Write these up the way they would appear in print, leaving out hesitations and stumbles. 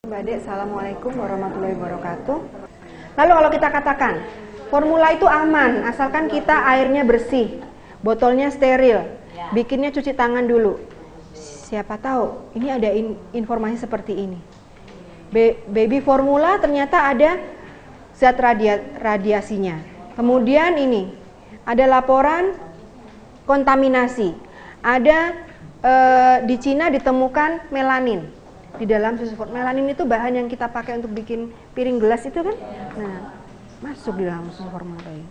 Mbak Dek, Assalamualaikum warahmatullahi wabarakatuh. Lalu kalau kita katakan formula itu aman asalkan kita airnya bersih, botolnya steril, bikinnya cuci tangan dulu. Siapa tahu ini ada informasi seperti ini. Baby formula ternyata ada zat radiasinya. Kemudian ini ada laporan kontaminasi. Ada di Cina ditemukan melanin di dalam susu formula. Melanin itu bahan yang kita pakai untuk bikin piring gelas itu kan. Nah, masuk di dalam susu formula bayi.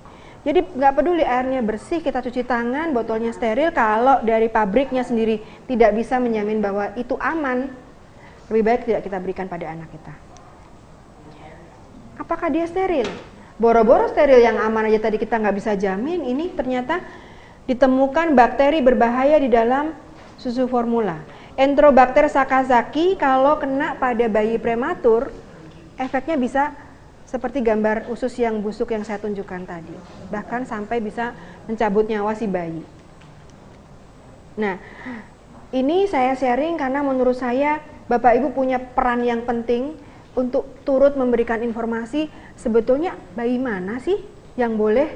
Jadi nggak peduli airnya bersih, kita cuci tangan, botolnya steril. Kalau dari pabriknya sendiri tidak bisa menjamin bahwa itu aman, lebih baik tidak kita berikan pada anak kita. Apakah dia steril? Boro-boro steril yang aman aja tadi kita nggak bisa jamin. Ini ternyata ditemukan bakteri berbahaya di dalam susu formula. Enterobacter sakazaki kalau kena pada bayi prematur, efeknya bisa seperti gambar usus yang busuk yang saya tunjukkan tadi. Bahkan sampai bisa mencabut nyawa si bayi. Nah, ini saya sharing karena menurut saya Bapak Ibu punya peran yang penting untuk turut memberikan informasi sebetulnya bayi mana sih yang boleh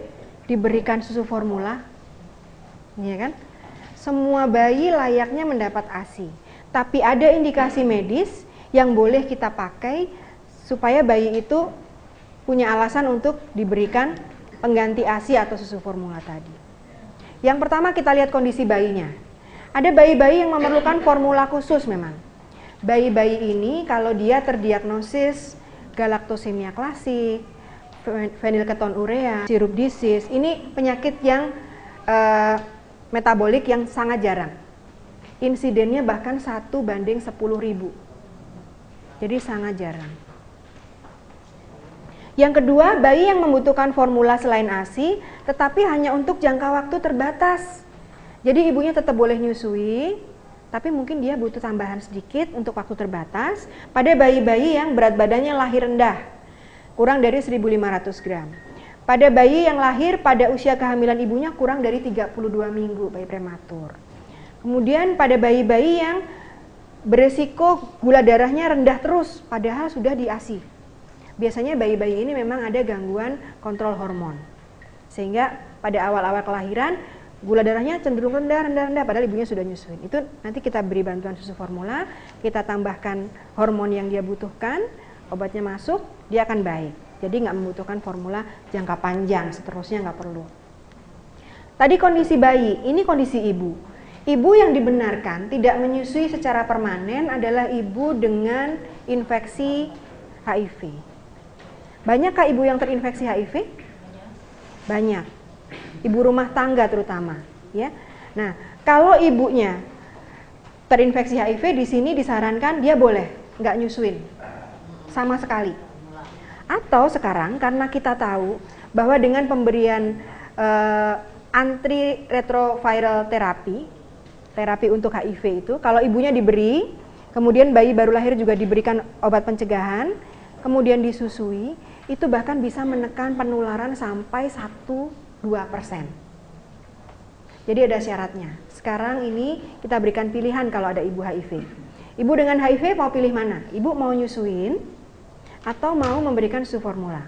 diberikan susu formula. Iya kan? Semua bayi layaknya mendapat ASI, tapi ada indikasi medis yang boleh kita pakai supaya bayi itu punya alasan untuk diberikan pengganti ASI atau susu formula tadi. Yang pertama kita lihat kondisi bayinya. Ada bayi-bayi yang memerlukan formula khusus memang. Bayi-bayi ini kalau dia terdiagnosis galaktosemia klasik, fenilketonurea, sirup disease, ini penyakit yang metabolik yang sangat jarang. Insidennya bahkan 1/10.000. Jadi sangat jarang. Yang kedua, bayi yang membutuhkan formula selain ASI, tetapi hanya untuk jangka waktu terbatas. Jadi ibunya tetap boleh nyusui, tapi mungkin dia butuh tambahan sedikit untuk waktu terbatas pada bayi-bayi yang berat badannya lahir rendah, kurang dari 1.500 gram. Pada bayi yang lahir pada usia kehamilan ibunya kurang dari 32 minggu, bayi prematur. Kemudian pada bayi-bayi yang beresiko gula darahnya rendah terus, padahal sudah di ASI. Biasanya bayi-bayi ini memang ada gangguan kontrol hormon. Sehingga pada awal-awal kelahiran, gula darahnya cenderung rendah, padahal ibunya sudah nyusuin. Itu nanti kita beri bantuan susu formula, kita tambahkan hormon yang dia butuhkan, obatnya masuk, dia akan baik. Jadi nggak membutuhkan formula jangka panjang, seterusnya nggak perlu. Tadi kondisi bayi, ini kondisi ibu. Ibu yang dibenarkan tidak menyusui secara permanen adalah ibu dengan infeksi HIV. Banyakkah ibu yang terinfeksi HIV? Banyak. Ibu rumah tangga terutama, ya. Nah, kalau ibunya terinfeksi HIV, di sini disarankan dia boleh nggak nyusuin sama sekali. Atau sekarang karena kita tahu bahwa dengan pemberian antiretroviral terapi untuk HIV itu, kalau ibunya diberi, kemudian bayi baru lahir juga diberikan obat pencegahan, kemudian disusui, itu bahkan bisa menekan penularan sampai 1-2%. Jadi ada syaratnya. Sekarang ini kita berikan pilihan kalau ada ibu HIV. Ibu dengan HIV mau pilih mana? Ibu mau nyusuin atau mau memberikan susu formula?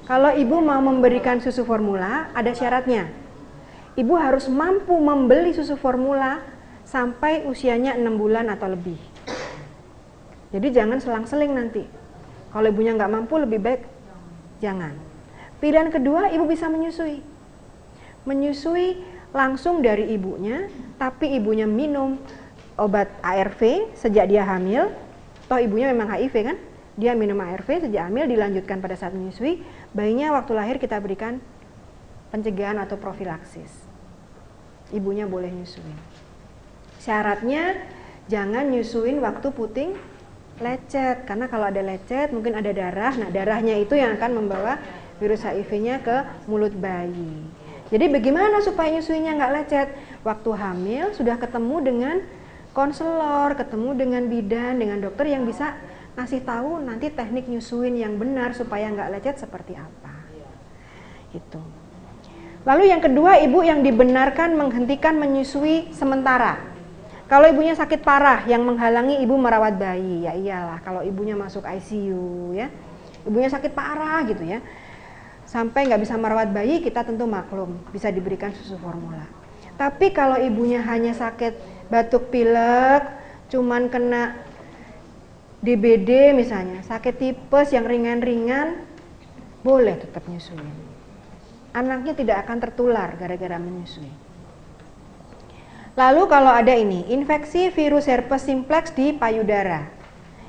Kalau ibu mau memberikan susu formula, ada syaratnya. Ibu harus mampu membeli susu formula sampai usianya 6 bulan atau lebih. Jadi jangan selang-seling nanti. Kalau ibunya nggak mampu, lebih baik jangan. Pilihan kedua, ibu bisa menyusui. Menyusui langsung dari ibunya, tapi ibunya minum obat ARV sejak dia hamil. Toh ibunya memang HIV kan? Dia minum ARV sejak hamil, dilanjutkan pada saat menyusui. Bayinya waktu lahir kita berikan pencegahan atau profilaksis. Ibunya boleh nyusuin. Syaratnya jangan nyusuin waktu puting lecet, karena kalau ada lecet mungkin ada darah. Nah, darahnya itu yang akan membawa virus HIV-nya ke mulut bayi. Jadi bagaimana supaya nyusuinnya nggak lecet? Waktu hamil sudah ketemu dengan konselor, ketemu dengan bidan, dengan dokter yang bisa ngasih tahu nanti teknik nyusuin yang benar supaya nggak lecet seperti apa. Gitu. Lalu yang kedua, ibu yang dibenarkan menghentikan menyusui sementara. Kalau ibunya sakit parah yang menghalangi ibu merawat bayi, ya iyalah kalau ibunya masuk ICU ya, ibunya sakit parah gitu ya, sampai nggak bisa merawat bayi, kita tentu maklum bisa diberikan susu formula. Tapi kalau ibunya hanya sakit batuk pilek, cuman kena DBD misalnya, sakit tipes yang ringan-ringan, boleh tetap nyusuin. Anaknya tidak akan tertular gara-gara menyusui. Lalu kalau ada ini, infeksi virus herpes simplex di payudara.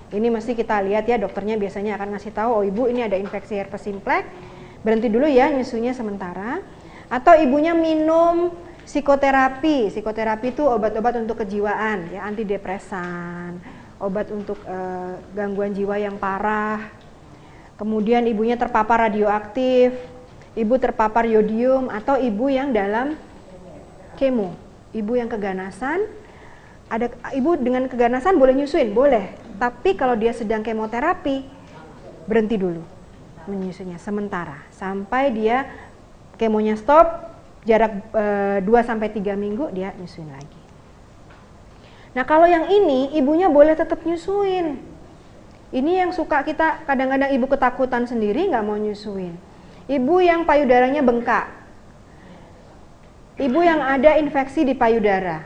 Ini mesti kita lihat ya, dokternya biasanya akan ngasih tahu, oh ibu ini ada infeksi herpes simplex, berhenti dulu ya nyusunya sementara. Atau ibunya minum psikoterapi. Psikoterapi itu obat-obat untuk kejiwaan, ya, antidepresan, obat untuk gangguan jiwa yang parah. Kemudian ibunya terpapar radioaktif, ibu terpapar yodium, atau ibu yang dalam kemo. Ibu yang keganasan, ada ibu dengan keganasan boleh nyusuin, boleh. Tapi kalau dia sedang kemoterapi, berhenti dulu menyusunya sementara sampai dia kemonya stop, jarak 2-3 minggu dia nyusuin lagi. Nah kalau yang ini ibunya boleh tetap nyusuin. Ini yang suka kita kadang-kadang ibu ketakutan sendiri nggak mau nyusuin. Ibu yang payudaranya bengkak. Ibu yang ada infeksi di payudara,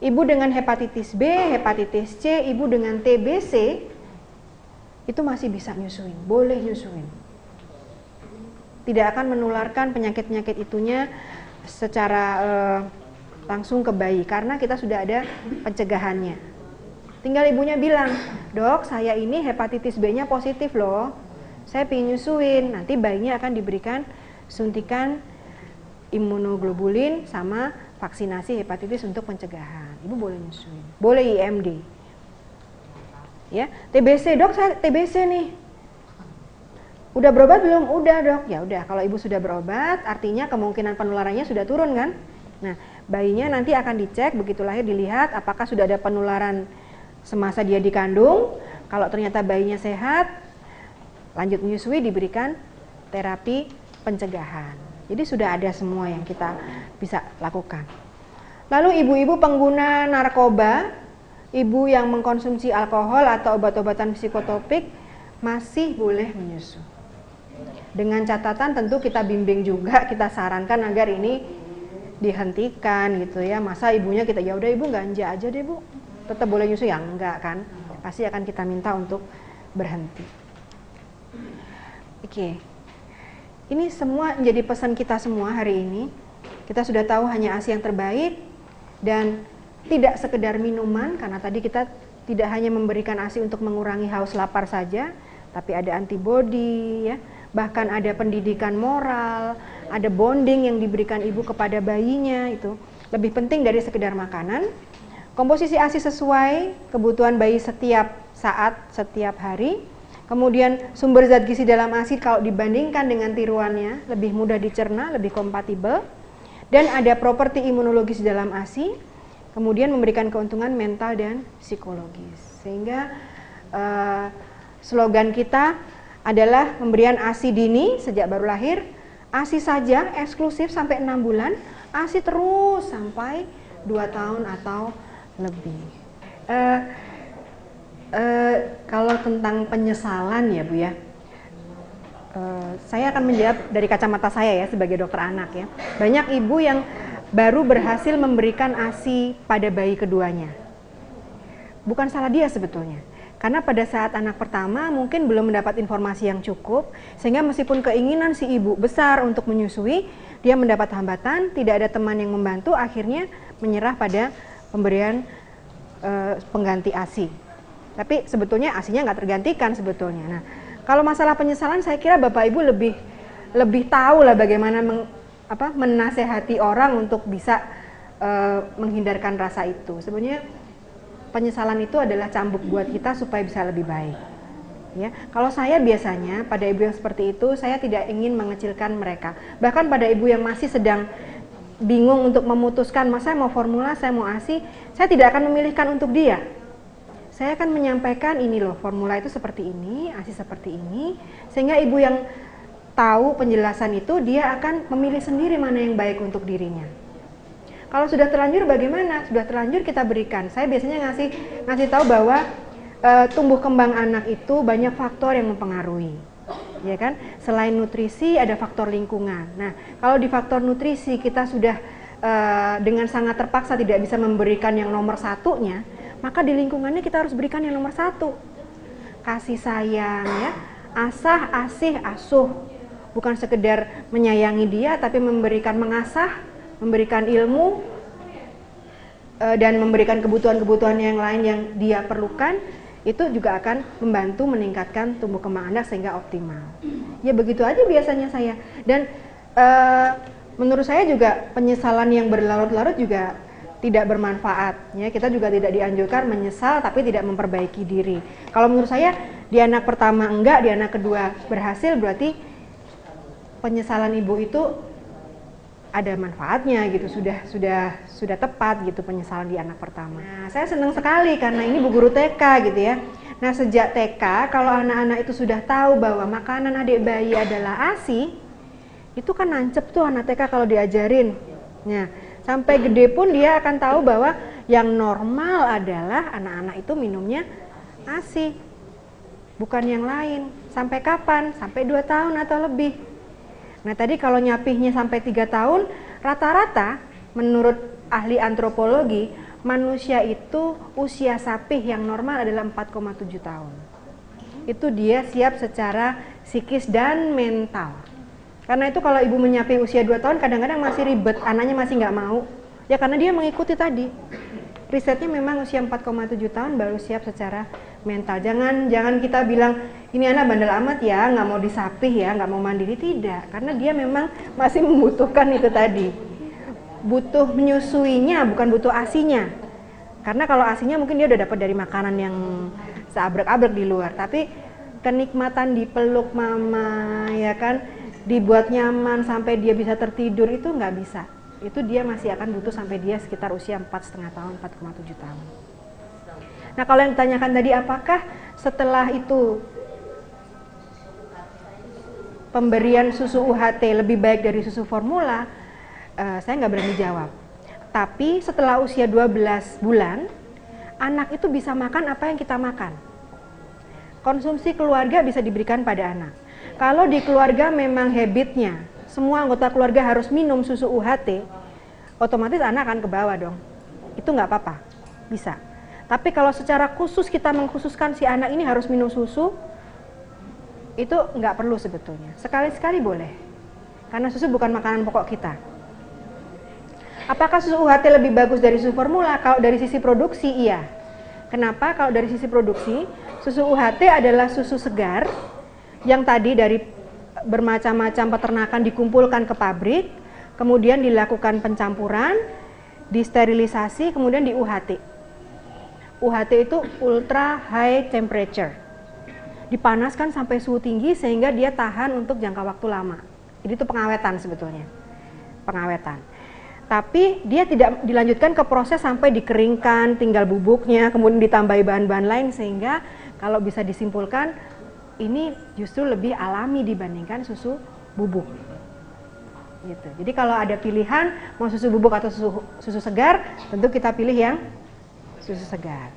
ibu dengan hepatitis B, hepatitis C, ibu dengan TBC, itu masih bisa nyusuin, boleh nyusuin. Tidak akan menularkan penyakit-penyakit itunya secara langsung ke bayi, karena kita sudah ada pencegahannya. Tinggal ibunya bilang, dok saya ini hepatitis B-nya positif loh, saya pengen nyusuin, nanti bayinya akan diberikan suntikan imunoglobulin sama vaksinasi hepatitis untuk pencegahan. Ibu boleh nyusuin, boleh IMD. Ya, TBC dok, saya TBC nih. Udah berobat belum? Udah dok. Ya udah, kalau ibu sudah berobat, artinya kemungkinan penularannya sudah turun kan? Nah, bayinya nanti akan dicek begitu lahir, dilihat apakah sudah ada penularan semasa dia dikandung. Kalau ternyata bayinya sehat, lanjut menyusui, diberikan terapi pencegahan. Jadi sudah ada semua yang kita bisa lakukan. Lalu ibu-ibu pengguna narkoba, ibu yang mengkonsumsi alkohol atau obat-obatan psikotropik masih boleh menyusu. Dengan catatan tentu kita bimbing juga, kita sarankan agar ini dihentikan gitu ya. Masa ibunya kita, ya udah ibu ganja aja deh bu, tetap boleh nyusu, ya enggak kan? Pasti akan kita minta untuk berhenti. Oke. Ini semua menjadi pesan kita semua hari ini. Kita sudah tahu hanya ASI yang terbaik dan tidak sekedar minuman, karena tadi kita tidak hanya memberikan ASI untuk mengurangi haus lapar saja, tapi ada antibodi ya, bahkan ada pendidikan moral, ada bonding yang diberikan ibu kepada bayinya, itu lebih penting dari sekedar makanan. Komposisi ASI sesuai kebutuhan bayi setiap saat, setiap hari. Kemudian sumber zat gizi dalam ASI kalau dibandingkan dengan tiruannya lebih mudah dicerna, lebih kompatibel. Dan ada properti imunologis dalam ASI, kemudian memberikan keuntungan mental dan psikologis. Sehingga slogan kita adalah pemberian ASI dini sejak baru lahir, ASI saja eksklusif sampai 6 bulan, ASI terus sampai 2 tahun atau lebih. Kalau tentang penyesalan ya Bu ya, saya akan menjawab dari kacamata saya ya sebagai dokter anak ya. Banyak ibu yang baru berhasil memberikan ASI pada bayi keduanya. Bukan salah dia sebetulnya, karena pada saat anak pertama mungkin belum mendapat informasi yang cukup, sehingga meskipun keinginan si ibu besar untuk menyusui, dia mendapat hambatan, tidak ada teman yang membantu, akhirnya menyerah pada pemberian pengganti ASI. Tapi sebetulnya ASInya nggak tergantikan sebetulnya. Nah, kalau masalah penyesalan, saya kira Bapak Ibu lebih tahu lah bagaimana menasehati orang untuk bisa menghindarkan rasa itu. Sebenarnya penyesalan itu adalah cambuk buat kita supaya bisa lebih baik. Ya, kalau saya biasanya pada ibu yang seperti itu, saya tidak ingin mengecilkan mereka. Bahkan pada ibu yang masih sedang bingung untuk memutuskan, mas saya mau formula, saya mau ASI, saya tidak akan memilihkan untuk dia. Saya akan menyampaikan ini loh, formula itu seperti ini, ASI seperti ini, sehingga ibu yang tahu penjelasan itu, dia akan memilih sendiri mana yang baik untuk dirinya. Kalau sudah terlanjur bagaimana? Sudah terlanjur kita berikan. Saya biasanya ngasih tahu bahwa tumbuh kembang anak itu banyak faktor yang mempengaruhi, ya kan? Selain nutrisi ada faktor lingkungan. Nah, kalau di faktor nutrisi kita sudah dengan sangat terpaksa tidak bisa memberikan yang nomor satunya, maka di lingkungannya kita harus berikan yang nomor satu. Kasih sayang, ya, asah, asih, asuh. Bukan sekedar menyayangi dia, tapi mengasah, memberikan ilmu, dan memberikan kebutuhan-kebutuhan yang lain yang dia perlukan. Itu juga akan membantu meningkatkan tumbuh kembang anak sehingga optimal. Ya begitu aja biasanya saya. Dan menurut saya juga penyesalan yang berlarut-larut juga tidak bermanfaat. Ya, kita juga tidak dianjurkan menyesal tapi tidak memperbaiki diri. Kalau menurut saya di anak pertama enggak, di anak kedua berhasil, berarti penyesalan ibu itu ada manfaatnya gitu, sudah tepat gitu penyesalan di anak pertama. Nah, saya senang sekali karena ini Bu Guru TK gitu ya. Nah, sejak TK kalau anak-anak itu sudah tahu bahwa makanan adik bayi adalah ASI, itu kan nancep tuh anak TK kalau diajarin. Nah, sampai gede pun dia akan tahu bahwa yang normal adalah anak-anak itu minumnya ASI, bukan yang lain. Sampai kapan? Sampai 2 tahun atau lebih. Nah, tadi kalau nyapihnya sampai 3 tahun, rata-rata menurut ahli antropologi, manusia itu usia sapih yang normal adalah 4,7 tahun. Itu dia siap secara psikis dan mental. Karena itu kalau ibu menyapih usia 2 tahun kadang-kadang masih ribet, anaknya masih nggak mau. Ya karena dia mengikuti tadi. Risetnya memang usia 4,7 tahun baru siap secara mental. Jangan kita bilang ini anak bandel amat ya, nggak mau disapih ya, nggak mau mandiri, tidak. Karena dia memang masih membutuhkan itu tadi. Butuh menyusuinya, bukan butuh asinya. Karena kalau asinya mungkin dia udah dapat dari makanan yang seabrek-abrek di luar. Tapi kenikmatan dipeluk mama, ya kan, dibuat nyaman sampai dia bisa tertidur itu nggak bisa. Itu dia masih akan butuh sampai dia sekitar usia 4,5 tahun, 4,7 tahun. Nah, kalau yang ditanyakan tadi apakah setelah itu pemberian susu UHT lebih baik dari susu formula, saya nggak berani jawab. Tapi setelah usia 12 bulan, anak itu bisa makan apa yang kita makan. Konsumsi keluarga bisa diberikan pada anak. Kalau di keluarga memang habitnya semua anggota keluarga harus minum susu UHT, otomatis anak akan ke bawah dong. Itu nggak apa-apa, bisa. Tapi kalau secara khusus kita mengkhususkan si anak ini harus minum susu, itu nggak perlu sebetulnya. Sekali-sekali boleh, karena susu bukan makanan pokok kita. Apakah susu UHT lebih bagus dari susu formula? Kalau dari sisi produksi, iya. Kenapa? Kalau dari sisi produksi, susu UHT adalah susu segar yang tadi dari bermacam-macam peternakan dikumpulkan ke pabrik, kemudian dilakukan pencampuran, disterilisasi, kemudian di UHT. UHT itu ultra high temperature. Dipanaskan sampai suhu tinggi sehingga dia tahan untuk jangka waktu lama. Jadi itu pengawetan sebetulnya. Pengawetan. Tapi dia tidak dilanjutkan ke proses sampai dikeringkan, tinggal bubuknya, kemudian ditambahi bahan-bahan lain sehingga kalau bisa disimpulkan ini justru lebih alami dibandingkan susu bubuk. Gitu. Jadi kalau ada pilihan mau susu bubuk atau susu segar, tentu kita pilih yang susu segar.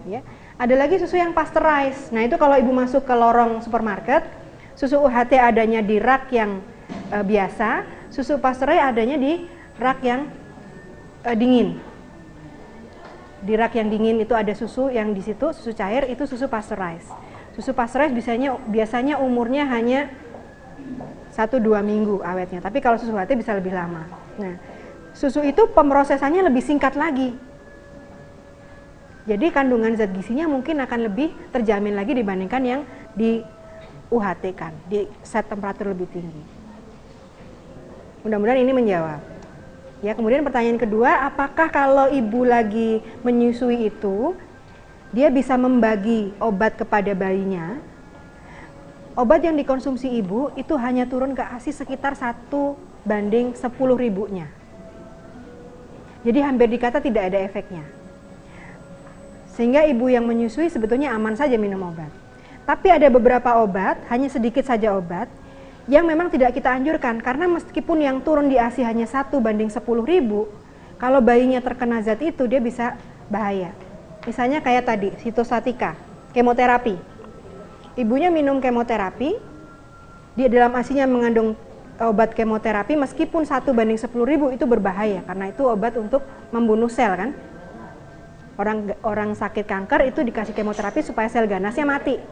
Ya. Ada lagi susu yang pasteurized. Nah, itu kalau ibu masuk ke lorong supermarket, susu UHT adanya di rak yang biasa, susu pasteurized adanya di rak yang dingin. Di rak yang dingin itu ada susu yang di situ, susu cair itu susu pasteurized. Susu pasteurized biasanya umurnya hanya 1-2 minggu awetnya, tapi kalau susu UHT bisa lebih lama. Nah, susu itu pemrosesannya lebih singkat lagi. Jadi kandungan zat gizinya mungkin akan lebih terjamin lagi dibandingkan yang di UHT kan, di set temperatur lebih tinggi. Mudah-mudahan ini menjawab. Ya, kemudian pertanyaan kedua, apakah kalau ibu lagi menyusui itu dia bisa membagi obat kepada bayinya? Obat yang dikonsumsi ibu itu hanya turun ke ASI sekitar 1/10.000-nya. Jadi hampir dikata tidak ada efeknya. Sehingga ibu yang menyusui sebetulnya aman saja minum obat. Tapi ada beberapa obat, hanya sedikit saja obat, yang memang tidak kita anjurkan. Karena meskipun yang turun di ASI hanya 1/10.000, Kalau bayinya terkena zat itu, dia bisa bahaya. Misalnya kayak tadi, sitostatika, kemoterapi. Ibunya minum kemoterapi, dia dalam ASI-nya mengandung obat kemoterapi, meskipun 1/10.000 itu berbahaya, karena itu obat untuk membunuh sel kan. Orang sakit kanker itu dikasih kemoterapi supaya sel ganasnya mati.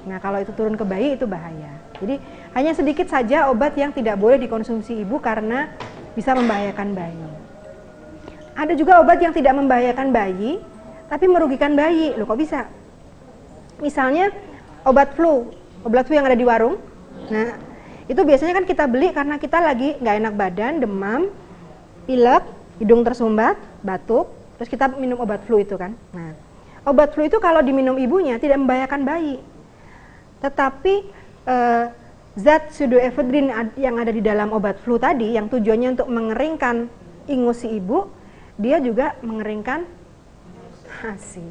Nah, kalau itu turun ke bayi itu bahaya. Jadi hanya sedikit saja obat yang tidak boleh dikonsumsi ibu karena bisa membahayakan bayi. Ada juga obat yang tidak membahayakan bayi, tapi merugikan bayi. Loh, kok bisa? Misalnya obat flu yang ada di warung. Nah, itu biasanya kan kita beli karena kita lagi nggak enak badan, demam, pilek, hidung tersumbat, batuk, terus kita minum obat flu itu kan. Nah, obat flu itu kalau diminum ibunya tidak membahayakan bayi. Tetapi zat pseudoephedrine yang ada di dalam obat flu tadi, yang tujuannya untuk mengeringkan ingus si ibu, dia juga mengeringkan ASI.